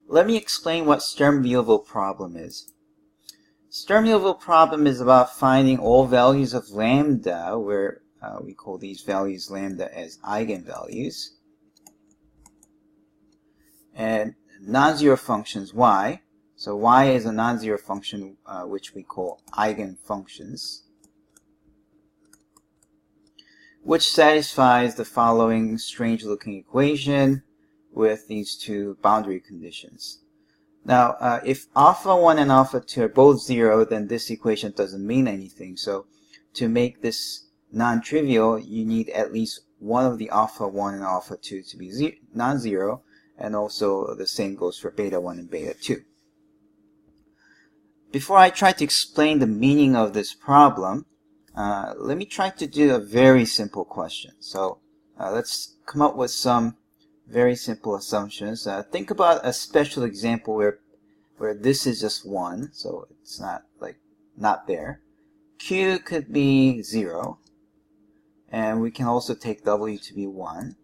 Let me explain what Sturm-Liouville problem is. Sturm-Liouville problem is about finding all values of lambda, where we call these values lambda as eigenvalues, and non-zero functions y. So y is a non-zero function which we call eigenfunctions, which satisfies the following strange-looking equation with these two boundary conditions. Now, if alpha 1 and alpha 2 are both 0, then this equation doesn't mean anything. So to make this non-trivial, you need at least one of the alpha 1 and alpha 2 to be non-zero, and also the same goes for beta 1 and beta 2. Before I try to explain the meaning of this problem, let me try to do a very simple question. So let's come up with some very simple assumptions. Think about a special example where this is just 1, so it's not there. Q could be 0, and we can also take W to be 1.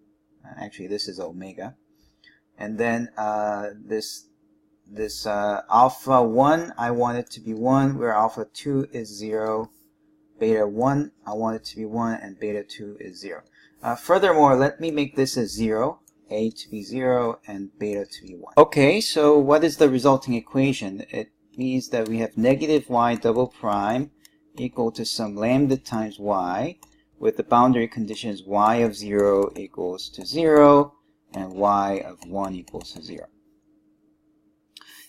Actually, this is omega. And then this alpha 1, I want it to be 1, where alpha 2 is 0. Beta 1, I want it to be 1, and beta 2 is 0. Furthermore, let me make this as 0. A to be 0 and beta to be 1. Okay, so what is the resulting equation? It means that we have negative y double prime equal to some lambda times y with the boundary conditions y of 0 equals to 0 and y of 1 equals to 0.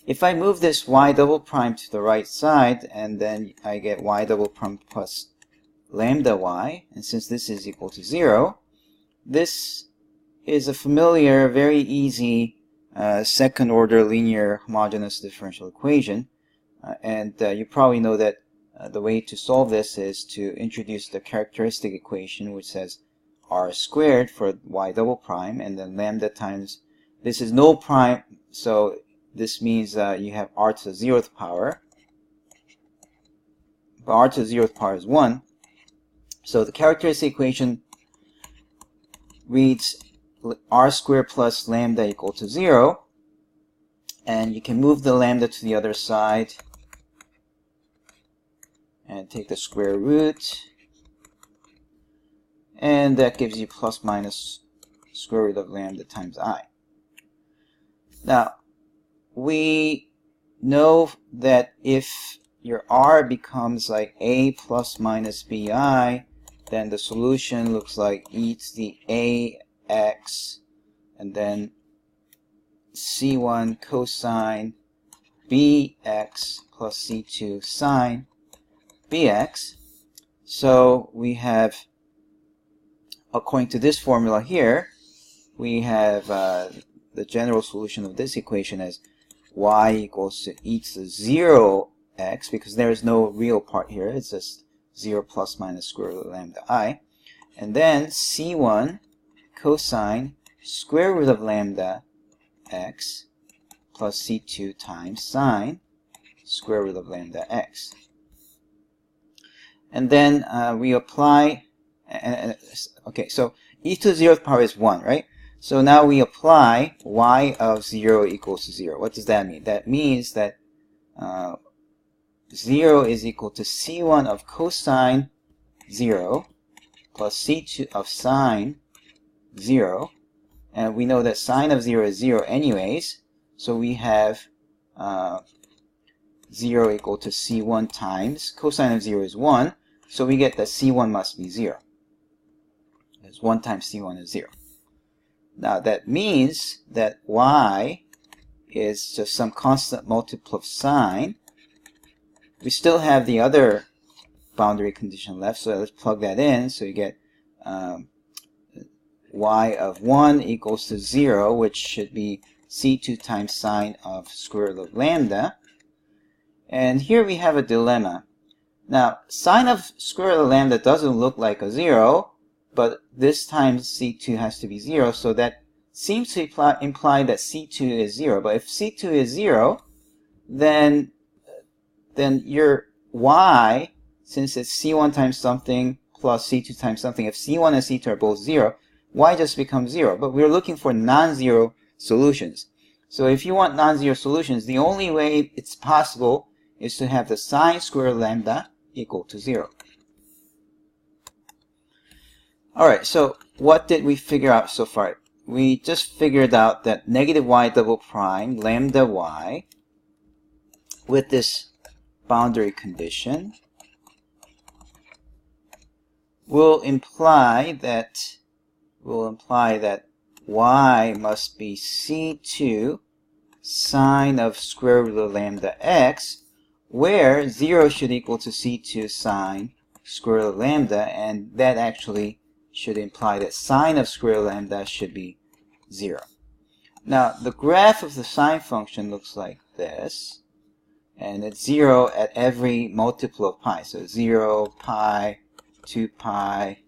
If I move this y double prime to the right side, and then I get y double prime plus lambda y, and since this is equal to 0, this is a familiar, very easy second-order linear homogeneous differential equation. And you probably know that the way to solve this is to introduce the characteristic equation, which says r squared for y double prime, and then lambda times, this is no prime, so this means you have r to the 0th power. But r to the 0th power is 1. So the characteristic equation reads r squared plus lambda equal to 0, and you can move the lambda to the other side and take the square root, and that gives you plus minus square root of lambda times I. Now, we know that if your r becomes like a plus minus bi, then the solution looks like e to the ax, and then c1 cosine bx plus c2 sine bx. So we have, according to this formula here, we have the general solution of this equation as y equals to e to the 0x, because there is no real part here, it's just 0 plus minus square root of lambda I, and then c1 cosine square root of lambda x plus c2 times sine square root of lambda x. And then we apply, okay, so e to the 0th power is 1, right? So now we apply y of 0 equals to 0. What does that mean? That means that 0 is equal to c1 of cosine 0 plus c2 of sine 0, and we know that sine of 0 is 0 anyways, so we have 0 equal to c1 times cosine of 0 is 1, so we get that c1 must be 0, because 1 times c1 is 0. Now that means that y is just some constant multiple of sine. We still have the other boundary condition left, so let's plug that in. So you get y of 1 equals to 0, which should be c2 times sine of square root of lambda. And here we have a dilemma. Now, sine of square root of lambda doesn't look like a 0, but this time c2 has to be 0, so that seems to imply that c2 is 0. But if c2 is 0, then your y, since it's c1 times something plus c2 times something, if c1 and c2 are both 0, y just becomes 0. But we're looking for non-zero solutions. So if you want non-zero solutions, the only way it's possible is to have the sine square lambda equal to 0. Alright, so what did we figure out so far? We just figured out that negative y double prime lambda y with this boundary condition will imply that y must be c2 sine of square root of lambda x, where 0 should equal to c2 sine square root of lambda, and that actually should imply that sine of square root of lambda should be 0. Now, the graph of the sine function looks like this, and it's 0 at every multiple of pi. So 0, pi, 2 pi,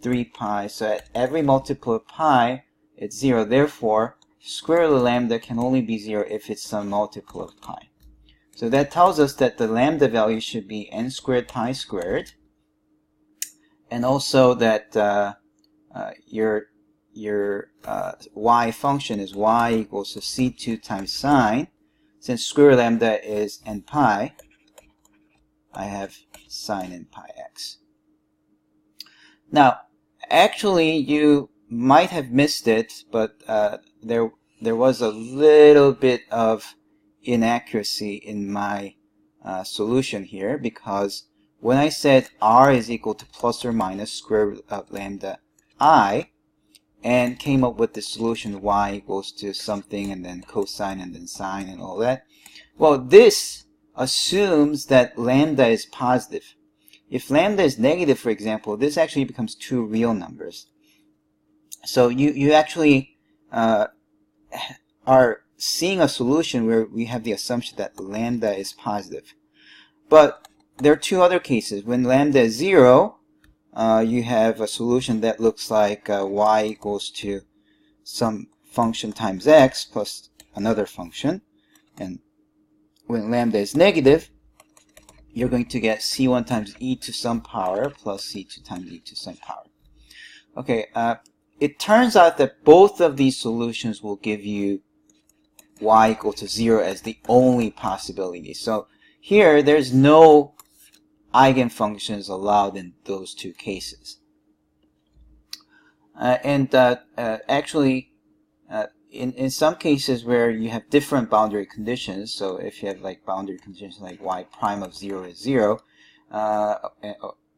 3 pi. So at every multiple of pi, it's 0. Therefore, square root of lambda can only be 0 if it's some multiple of pi. So that tells us that the lambda value should be n squared pi squared, and also that your y function is y equals to c2 times sine. Since square root of lambda is n pi, I have sine n pi x. Now, actually, you might have missed it, but there was a little bit of inaccuracy in my solution here, because when I said r is equal to plus or minus square root of lambda I, and came up with the solution y equals to something and then cosine and then sine and all that, well, this assumes that lambda is positive. If lambda is negative, for example, this actually becomes two real numbers. So you actually are seeing a solution where we have the assumption that lambda is positive. But there are two other cases. When lambda is 0, you have a solution that looks like y equals to some function times x plus another function. And when lambda is negative, you're going to get c1 times e to some power plus c2 times e to some power. Okay, it turns out that both of these solutions will give you y equal to 0 as the only possibility. So here, there's no eigenfunctions allowed in those two cases. Actually, in some cases where you have different boundary conditions, so if you have like boundary conditions like y prime of 0 is 0,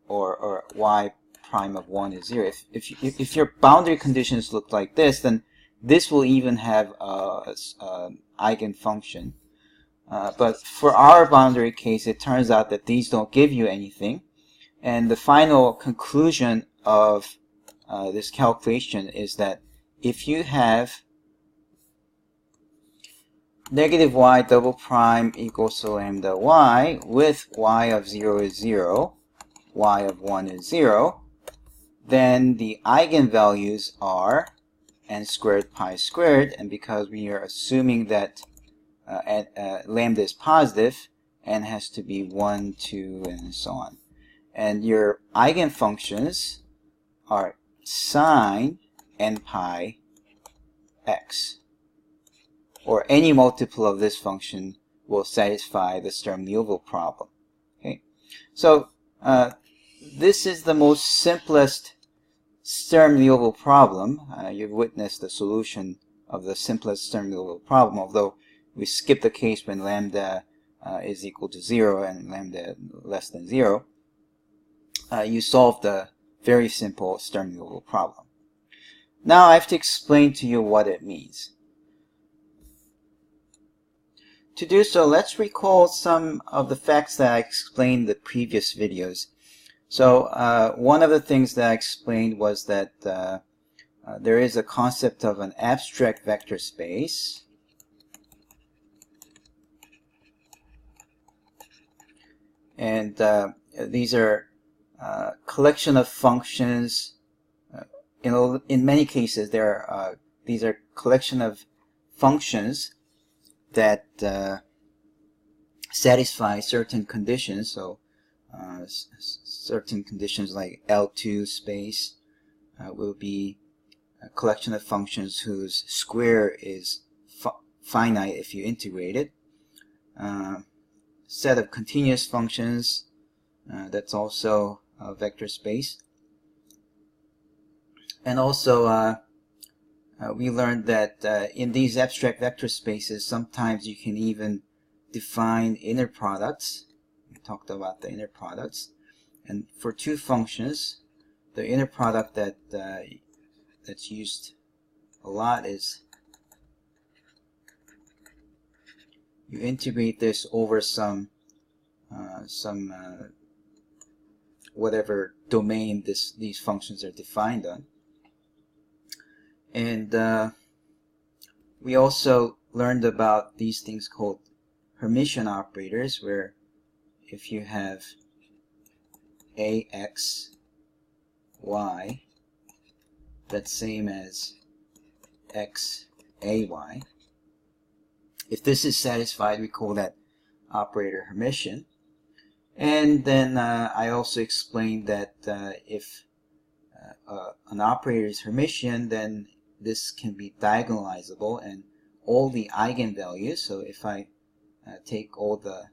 or y prime of 1 is 0, if your boundary conditions look like this, then this will even have an eigenfunction. But for our boundary case, it turns out that these don't give you anything. And the final conclusion of this calculation is that if you have negative y double prime equals to lambda y with y of 0 is 0, y of 1 is 0, then the eigenvalues are n squared pi squared, and because we are assuming that lambda is positive, n has to be 1, 2, and so on. And your eigenfunctions are sine n pi x, or any multiple of this function will satisfy the Sturm Liouville problem. Okay, so this is the most simplest Sturm Liouville problem. You've witnessed the solution of the simplest Sturm Liouville problem, although we skip the case when lambda is equal to 0 and lambda less than 0. You solve the very simple Sturm Liouville problem. Now I have to explain to you what it means. To do so, let's recall some of the facts that I explained in the previous videos. So one of the things that I explained was that there is a concept of an abstract vector space, and these are collection of functions. In many cases, these are collection of functions that satisfy certain conditions. So certain conditions like L2 space will be a collection of functions whose square is finite if you integrate it. Set of continuous functions, that's also a vector space. And also we learned that in these abstract vector spaces, sometimes you can even define inner products. We talked about the inner products. And for two functions, the inner product that that's used a lot is you integrate this over some whatever domain these functions are defined on. And we also learned about these things called Hermitian operators, where if you have ax, y, that's same as x, ay. If this is satisfied, we call that operator Hermitian. And then I also explained that if an operator is Hermitian, then this can be diagonalizable, and all the eigenvalues, so if I take all the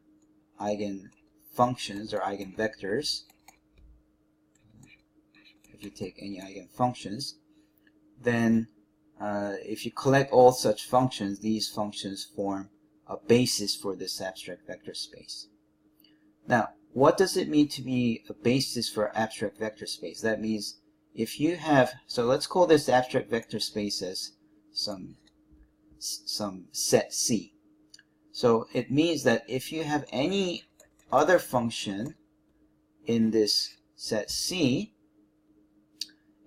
eigenfunctions or eigenvectors, if you take any eigenfunctions, then if you collect all such functions, these functions form a basis for this abstract vector space. Now, what does it mean to be a basis for abstract vector space? That means if you have, so let's call this abstract vector space as some set C. So it means that if you have any other function in this set C,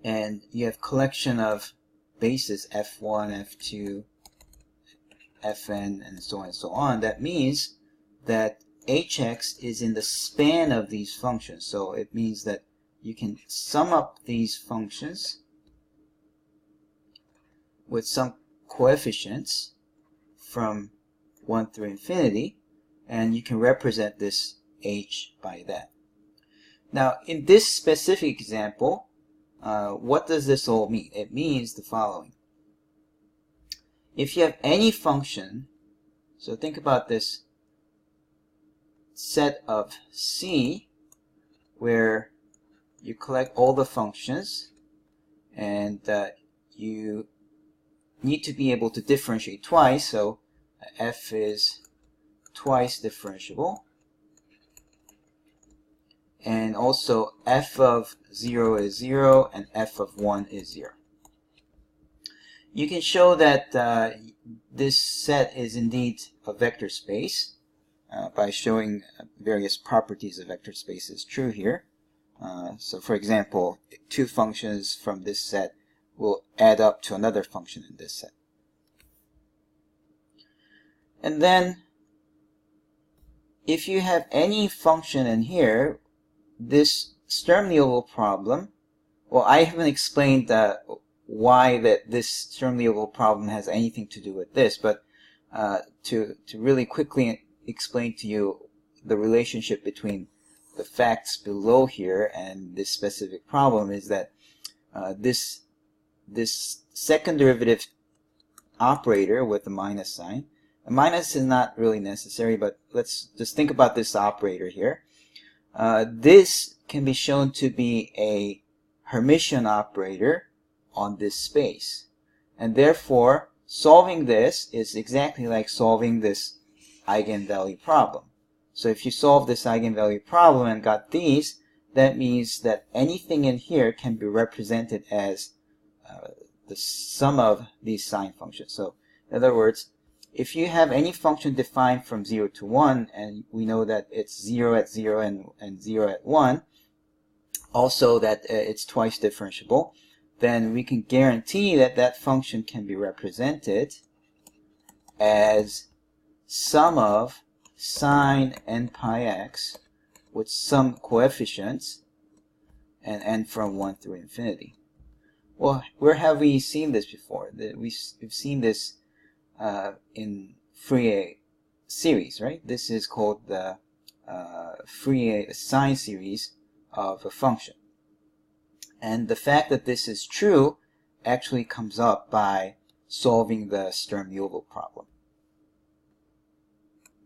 and you have collection of bases f1, f2, fn, and so on, that means that hx is in the span of these functions. So it means that you can sum up these functions with some coefficients from 1 through infinity, and you can represent this h by that. Now, in this specific example, what does this all mean? It means the following. If you have any function, so think about this set of C where you collect all the functions, and you need to be able to differentiate twice, so f is twice differentiable, and also f of 0 is 0 and f of 1 is 0. You can show that this set is indeed a vector space by showing various properties of vector space is true here. So for example, two functions from this set will add up to another function in this set. And then if you have any function in here, this Sturm-Liouville problem, well, I haven't explained why that this Sturm-Liouville problem has anything to do with this, but to really quickly explain to you the relationship between the facts below here and this specific problem is that this second derivative operator with a minus sign, a minus is not really necessary, but let's just think about this operator here. This can be shown to be a Hermitian operator on this space, and therefore solving this is exactly like solving this eigenvalue problem. So if you solve this eigenvalue problem and got these, that means that anything in here can be represented as the sum of these sine functions. So in other words, if you have any function defined from 0 to 1, and we know that it's 0 at 0 and 0 at 1, also that it's twice differentiable, then we can guarantee that that function can be represented as sum of sine n pi x with some coefficients and n from 1 through infinity. Well, where have we seen this before? We've seen this in Fourier series, right? This is called the Fourier sine series of a function. And the fact that this is true actually comes up by solving the Sturm Liouville problem.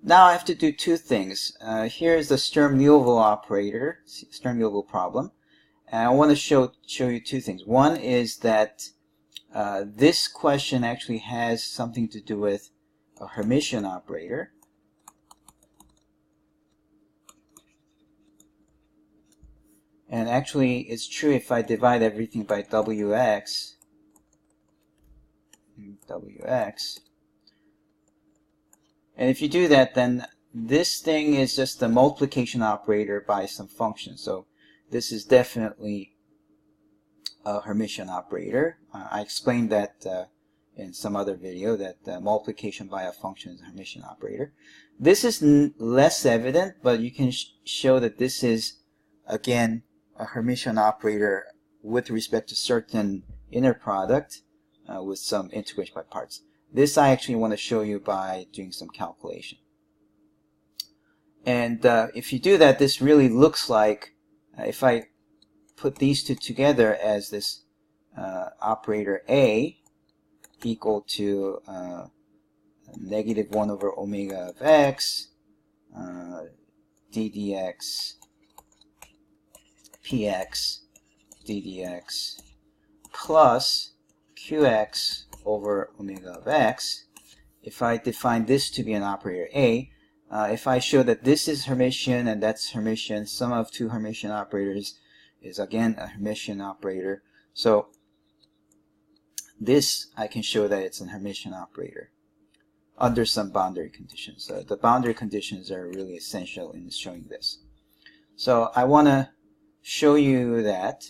Now I have to do two things. Here's the Sturm-Liouville operator, Sturm-Liouville problem. And I want to show you two things. One is that this question actually has something to do with a Hermitian operator. And actually, it's true if I divide everything by Wx, and if you do that, then this thing is just the multiplication operator by some function. So this is definitely a Hermitian operator. I explained that in some other video, that multiplication by a function is a Hermitian operator. This is less evident, but you can show that this is, again, a Hermitian operator with respect to certain inner product with some integration by parts. This I actually want to show you by doing some calculation. And if you do that, this really looks like, if I put these two together as this operator A equal to negative 1 over omega of x ddx px ddx plus qx over omega of x. If I define this to be an operator A, if I show that this is Hermitian and that's Hermitian, sum of two Hermitian operators is again a Hermitian operator. So this I can show that it's an Hermitian operator under some boundary conditions. So the boundary conditions are really essential in showing this. So I want to show you that,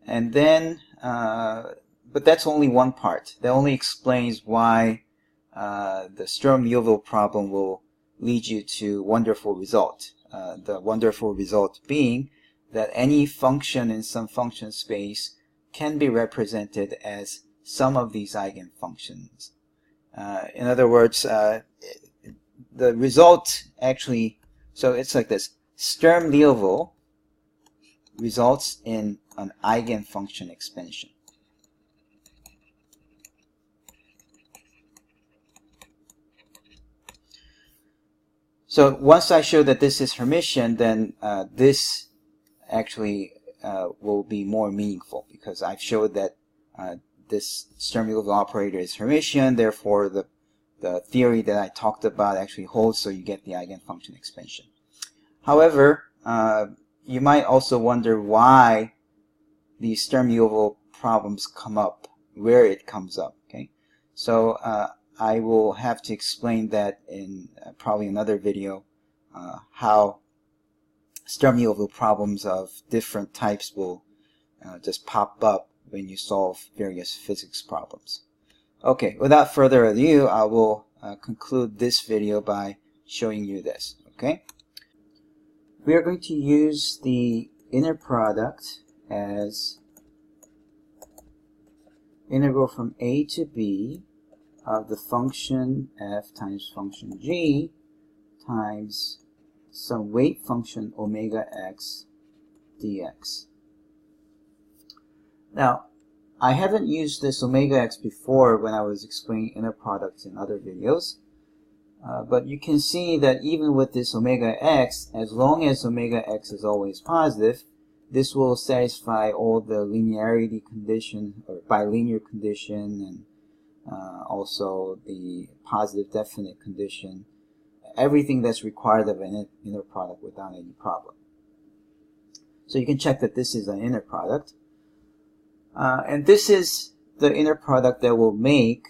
and then but that's only one part. That only explains why the Sturm-Liouville problem will lead you to wonderful result. The wonderful result being that any function in some function space can be represented as some of these eigenfunctions. In other words, the result actually, so it's like this. Sturm-Liouville results in an eigenfunction expansion. So once I show that this is Hermitian, then this actually will be more meaningful, because I've showed that this Sturm-Liouville operator is Hermitian. Therefore, the theory that I talked about actually holds, so you get the eigenfunction expansion. However, you might also wonder why these Sturm-Liouville problems come up, where it comes up. Okay, so I will have to explain that in probably another video, how Sturm-Liouville problems of different types will just pop up when you solve various physics problems. Okay, without further ado, I will conclude this video by showing you this. Okay, we are going to use the inner product as integral from a to b of the function f times function g times some weight function omega x dx. Now, I haven't used this omega x before when I was explaining inner products in other videos, but you can see that even with this omega x, as long as omega x is always positive, this will satisfy all the linearity condition or bilinear condition, and also the positive definite condition, everything that's required of an inner product without any problem. So you can check that this is an inner product. And this is the inner product that will make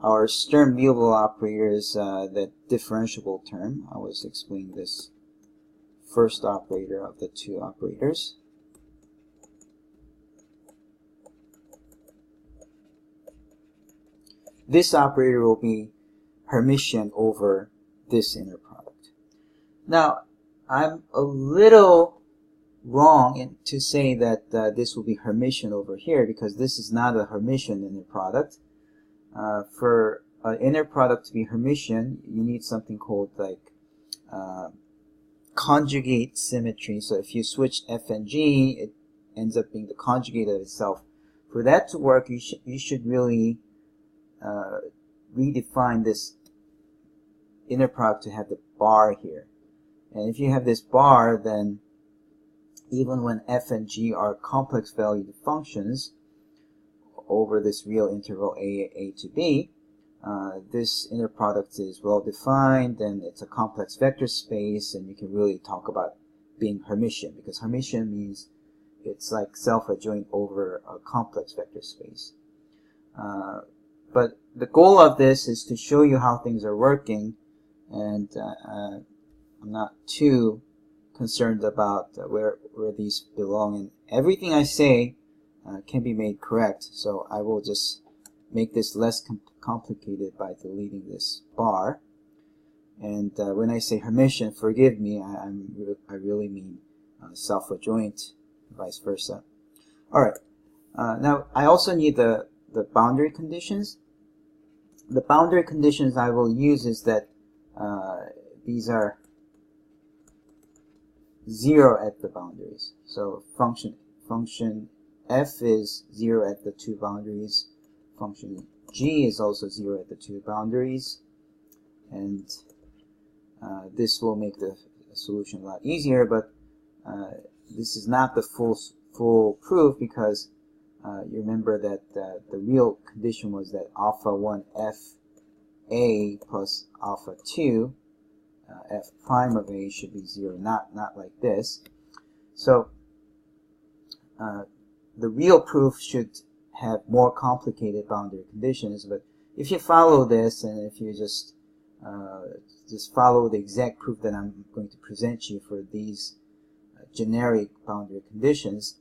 our Sturm-Liouville operators that differentiable term. I was explaining this first operator of the two operators. This operator will be Hermitian over this inner product. Now, I'm a little wrong to say that this will be Hermitian over here, because this is not a Hermitian inner product. For an inner product to be Hermitian, you need something called like conjugate symmetry. So if you switch f and g, it ends up being the conjugate of itself. For that to work, you should really redefine this inner product to have the bar here. And if you have this bar, then even when f and g are complex valued functions over this real interval a to b, this inner product is well defined, and it's a complex vector space, and you can really talk about being Hermitian, because Hermitian means it's like self-adjoint over a complex vector space. But the goal of this is to show you how things are working, and I'm not too concerned about where these belong, and everything I say can be made correct, so I will just make this less complicated by deleting this bar. And when I say Hermitian, forgive me, I really mean self-adjoint, vice versa. Alright, now I also need the boundary conditions. The boundary conditions I will use is that these are 0 at the boundaries. So function f is 0 at the two boundaries. Function g is also 0 at the two boundaries. And this will make the solution a lot easier, but this is not the full proof, because you remember that the real condition was that alpha 1 f a plus alpha 2 f prime of a should be 0, not like this. So the real proof should have more complicated boundary conditions, but if you follow this, and if you just follow the exact proof that I'm going to present you for these generic boundary conditions,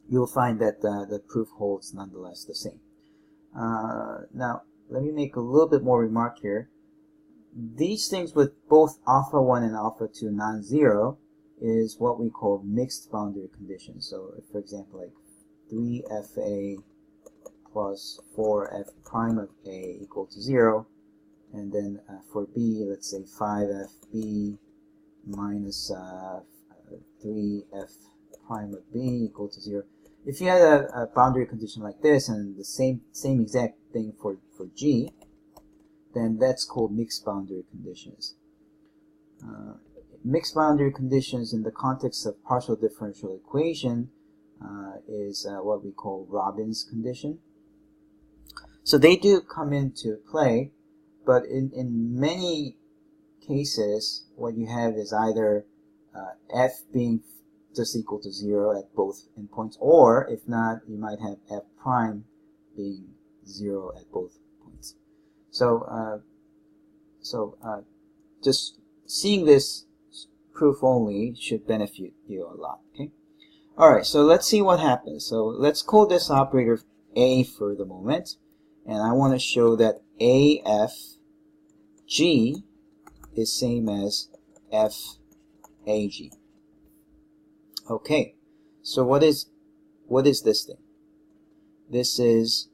you'll find that the proof holds nonetheless the same. Now, let me make a little bit more remark here. These things with both alpha 1 and alpha 2 non-zero is what we call mixed boundary conditions. So, if, for example, like 3fa plus 4f prime of a equal to 0, and then for b, let's say 5fb minus 3f prime of b equal to 0. If you had a boundary condition like this, and the same exact thing for g, then that's called mixed boundary conditions. Mixed boundary conditions in the context of partial differential equation is what we call Robin's condition. So they do come into play, but in many cases, what you have is either f being just equal to 0 at both endpoints, or if not, you might have f prime being 0 at both points. So, just seeing this proof only should benefit you a lot. Okay. All right. So let's see what happens. So let's call this operator a for the moment, and I want to show that AFG is same as FAG. Okay. So what is this thing? This is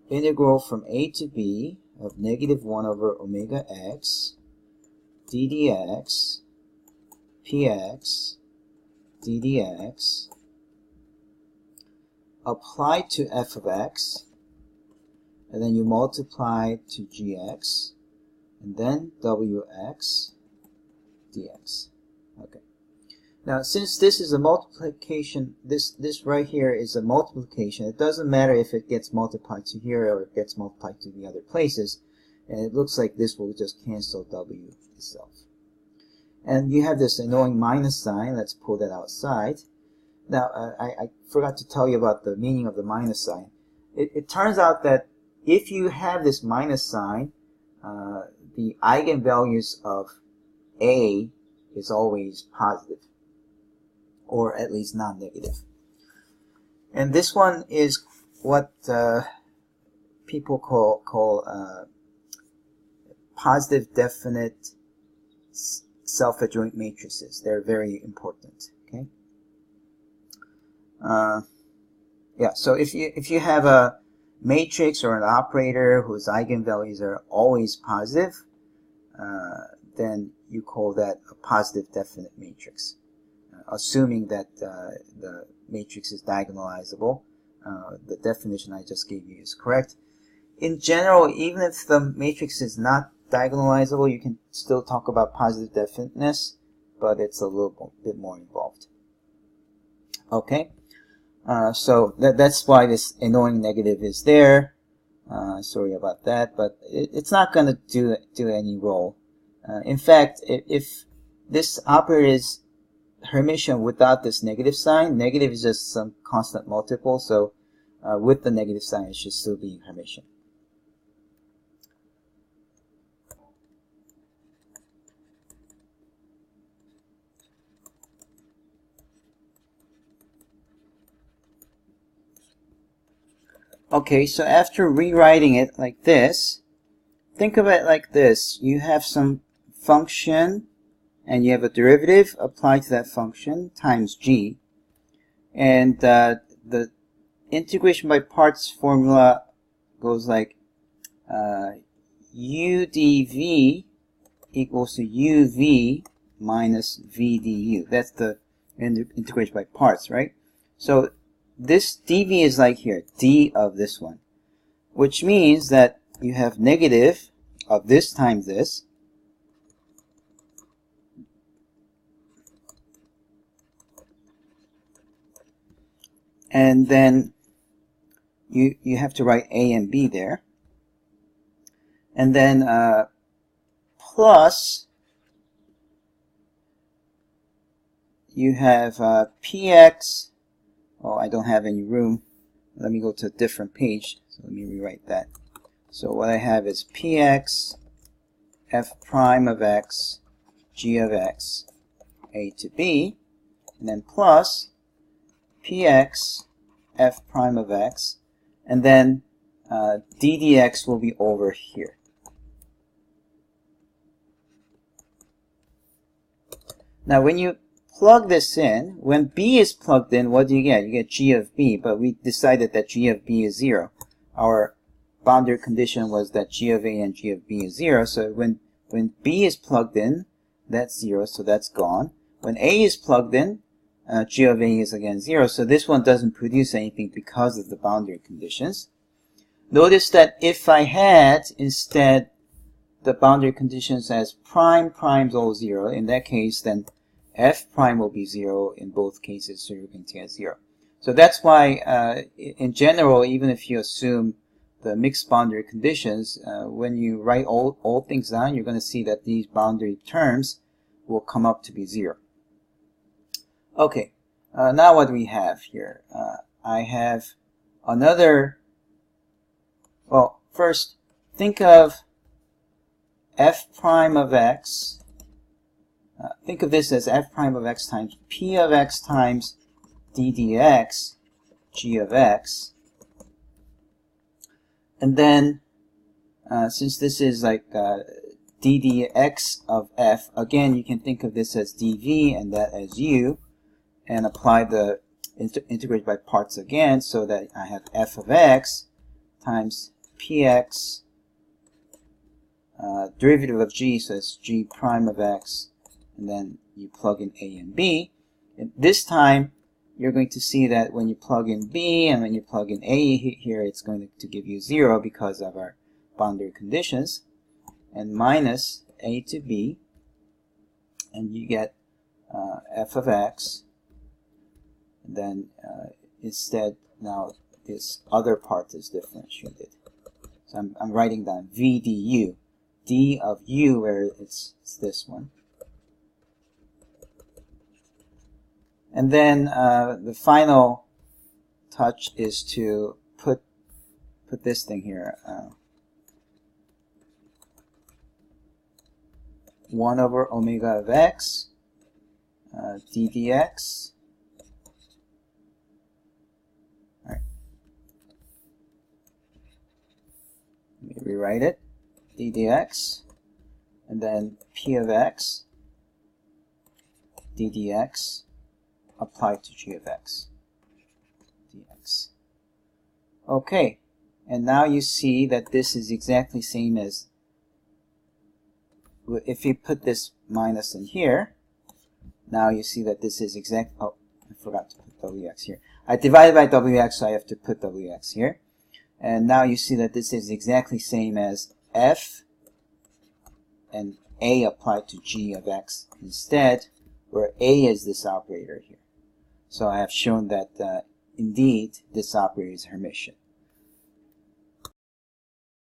integral from a to b of -1 over omega x ddx px ddx applied to f of x, and then you multiply to gx, and then wx dx. Okay. Now, since this is a multiplication, this right here is a multiplication. It doesn't matter if it gets multiplied to here or it gets multiplied to the other places. And it looks like this will just cancel w itself. And you have this annoying minus sign. Let's pull that outside. Now, I forgot to tell you about the meaning of the minus sign. It turns out that if you have this minus sign, the eigenvalues of a is always positive, or at least non-negative. And this one is what people call positive definite self-adjoint matrices. They're very important. Okay. Yeah. So if you have a matrix or an operator whose eigenvalues are always positive, then you call that a positive definite matrix. Assuming that the matrix is diagonalizable, the definition I just gave you is correct. In general, even if the matrix is not diagonalizable, you can still talk about positive definiteness, but it's a little bit more involved. Okay, so that's why this annoying negative is there. Sorry about that, but it's not going to do any role. In fact, if this operator is Hermitian without this negative sign, negative is just some constant multiple, so with the negative sign it should still be Hermitian. Okay, so after rewriting it like this, think of it like this. You have some function and you have a derivative applied to that function times g. And the integration by parts formula goes like u dv equals to uv minus v du. That's the integration by parts, right? So this dv is like here, d of this one, which means that you have negative of this times this, and then you have to write a and b there, and then plus you have px. Oh, I don't have any room. Let me go to a different page. So let me rewrite that. So what I have is px f prime of x g of x a to b, and then plus px f prime of x, and then d dx will be over here. Now when you plug this in, when b is plugged in, what do you get? You get g of b, but we decided that g of b is 0. Our boundary condition was that g of a and g of b is 0, so when b is plugged in, that's 0, so that's gone. When a is plugged in, g of a is again 0, so this one doesn't produce anything because of the boundary conditions. Notice that if I had instead the boundary conditions as primes all 0, in that case then f prime will be 0 in both cases, so you're going to get 0. So that's why in general, even if you assume the mixed boundary conditions, when you write all things down, you're going to see that these boundary terms will come up to be 0. Okay, now what do we have here? I have another, well, first think of f prime of x. Think of this as f prime of x times p of x times d dx g of x. And then, since this is like d dx of f, again, you can think of this as dv and that as u, and apply the integrate by parts again, so that I have f of x times px derivative of g, so it's g prime of x, and then you plug in a and b. And this time, you're going to see that when you plug in b and when you plug in a here, it's going to give you 0 because of our boundary conditions, and minus a to b, and you get f of x, and then instead now this other part is differentiated. So I'm writing down v du, d of u, where it's this one. And then the final touch is to put this thing here. 1 over omega of x d dx. All right. Let me rewrite it. D dx, and then p of x d dx applied to g of x dx. Okay, and now you see that this is exactly same as, if you put this minus in here, now you see that this is exact, oh, I forgot to put wx here. I divided by wx, so I have to put wx here. And now you see that this is exactly same as f and A applied to G of X instead, where A is this operator here. So I have shown that indeed this operator is Hermitian.